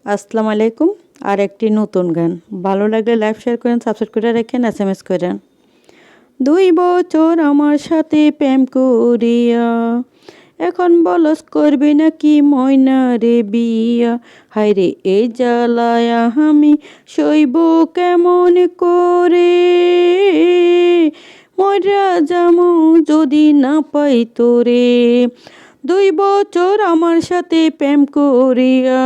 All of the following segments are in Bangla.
আসসালামু আলাইকুম। আর একটি নতুন গান ভালো লাগলে লাইভ শেয়ার করেন, সাবস্ক্রাইব করে রাখেন, SMS করেন। 2 বছর আমার সাথে প্রেম করিয়া, এখন বলস করবি নাকি ময়না রে বিয়া। হায়রে এই জ্বালায়া আমি সইব কেমন করে, ময়রা যামু যদি না পাই তোরে। 2 বছর আমার সাথে প্রেম করিয়া,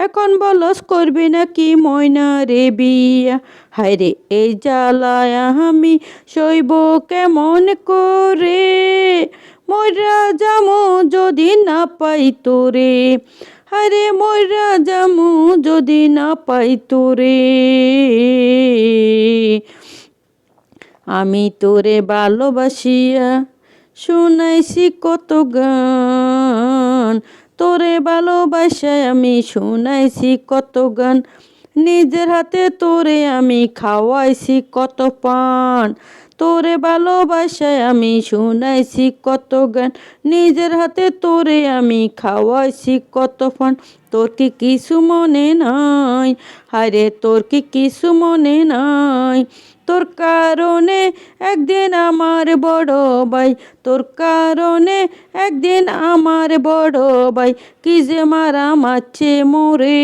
এখন বলস করবি নাকি ময়না রে বিয়া। হায়রে এই জ্বালায় আমি সইব কেমন করে, ময়রা যামু যদি না পাই তোরে। হায়রে ময়রা যামু যদি না পাই তোরে। আমি তোরে ভালোবাসিয়া শুনাইছি কত গান, তোরে ভালোবাসায় আমি শুনাইছি কত গান। নিজের হাতে তোরে আমি খাওয়াইছি কত পান, তোরে ভালোবাসায় আমি শুনাইছি কত গান। নিজের হাতে তোরে আমি খাওয়াইছি কত পান। তোর কি কিছু মনে নাই? হায়রে তোর কি কিছু মনে নাই? তোর কারণে একদিন আমার বড় ভাই, তোর কারণে একদিন আমার বড় ভাই কি যে মারা মারছে মোরে,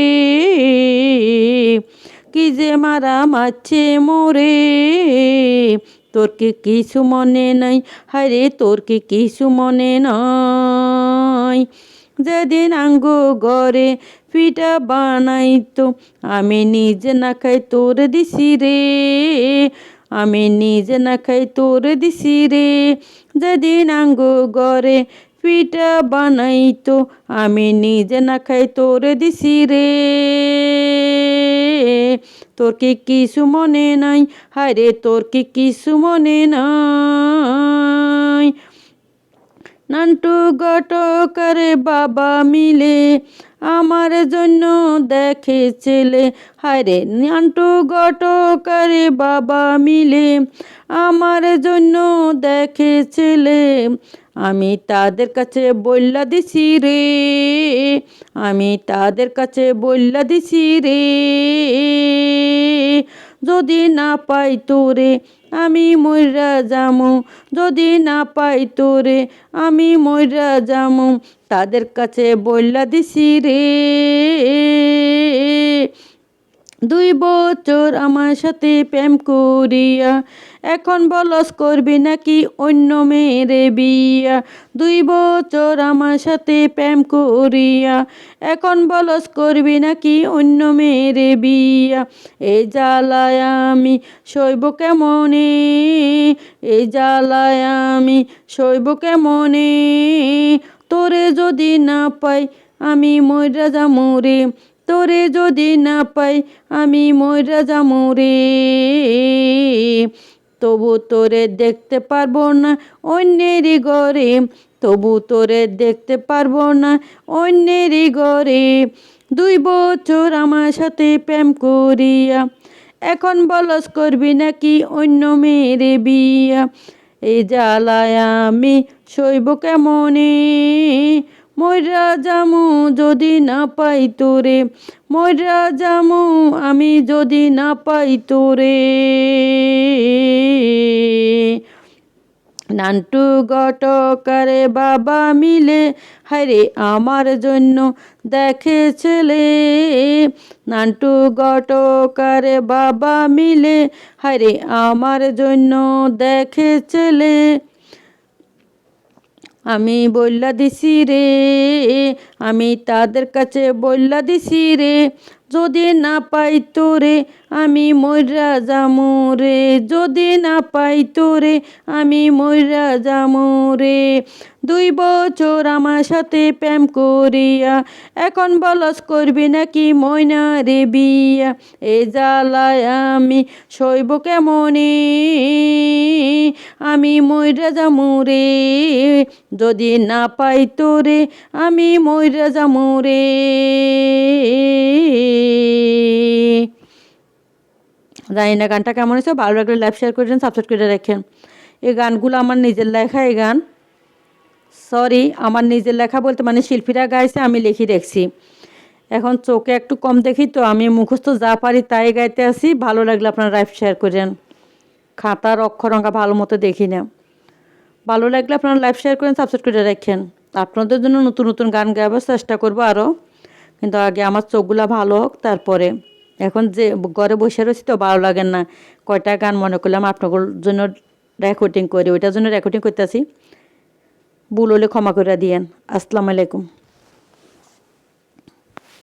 কি যে মারা মারছে মোরে। তোর কি কিছু মনে নাই? হায়রে তোর কি কিছু মনে নাই? যেদিন আঙ্গো ঘরে পিঠা বানাইতো, আমি নিজে না খাই তোর দিছি রে, আমি নিজে না খাই তোর দিছি রে। যেদিন আঙ্গো ঘরে পিঠা বানাইতো, আমি নিজে না খাই তোর দিছি রে। তোর কি কিছু মনে নাই? হায়রে তোর কি কিছু মনে নাই? নান্টু ঘটকের বাবা মিলে আমার জন্য দেখে ছেলে। হায়রে নান্টু ঘটকের বাবা মিলে আমার জন্য দেখে ছেলে। আমি তাদের কাছে বইল্লা দিছি রে, আমি তাদের কাছে বইল্লা দিছি রে। যদি না পাই তোরে আমি মইরা যামু, যদি না পাই তোরে আমি মইরা যামু। তাদের কাছে বইল্লা দিছি রে। 2 বছর আমার সাথে প্রেম করিয়া, এখন বলস করবি নাকি অন্য মেয়েরে বিয়া। 2 বছর আমার সাথে প্রেম করিয়া, এখন বলস করবি নাকি অন্য মেয়েরে বিয়া। এই জ্বালায় আমি সইব কেমনে, এই জ্বালায় আমি সইব কেমনে। তোরে যদি না পাই আমি মইরা যামু রে, তোরে যদি না পাই আমি মইরা যামু রে। তবু তোরে দেখতে পারবো না অন্যেরই ঘরে, তবু তোরে দেখতে পারবো না অন্যেরই ঘরে। 2 বছর আমার সাথে প্রেম করিয়া, এখন বলস করবি নাকি অন্য মেয়েরে বিয়া। এই জ্বালায় আমি সইব কেমনে, মইরা যামু যদি না পাই তোরে, মইরা যামু আমি যদি না পাই তোরে। নান্টু ঘটকের বাবা মিলে হায়রে আমার জন্য দেখে ছেলে। নান্টু ঘটকের বাবা মিলে হায়রে আমার জন্য দেখে ছেলে। আমি বইল্লা দিছি রে, আমি তাদের কাছে বইল্লা দিছি রে। যদি না পাই তোরে আমি মইরা যামু রে, যদি না পাই তোরে আমি মইরা যামু রে। 2 বছর আমার সাথে প্রেম করিয়া, এখন বলস করবি নাকি ময়না রে বিয়া। এ জ্বালায় আমি সইব কেমনে, আমি মইরা যামু রে, যদি না পাই তোরে আমি মইরা যামু রে। জানি না গানটা কেমন হয়েছে, ভালো লাগলে লাইভ শেয়ার করেন, সাবস্ক্রাইব করে রাখেন। এই গানগুলো আমার নিজের লেখা, এই গান সরি আমার নিজের লেখা বলতে মানে শিল্পীরা গাইছে, আমি লিখি দেখছি। এখন চোখে একটু কম দেখি তো আমি মুখস্থ যা পারি তাই গাইতে আসি। ভালো লাগলে আপনারা লাইভ শেয়ার করেন। খাতার অক্ষর অঙ্কা ভালো মতো দেখি না। ভালো লাগলে আপনারা লাইভ শেয়ার করেন, সাবস্ক্রাইব করে রাখেন। আপনাদের জন্য নতুন নতুন গান গাইবার চেষ্টা করবো আরও, কিন্তু আগে আমার চোখগুলা ভালো হোক তারপরে। এখন যে ঘরে বসে রয়েছি তো ভালো লাগেন না, কয়টা গান মনে করলাম আপনাদের জন্য রেকর্ডিং করি, ওইটার জন্য রেকর্ডিং করতেছি। ভুল হলে ক্ষমা করে দিয়েন। আসসালামু আলাইকুম।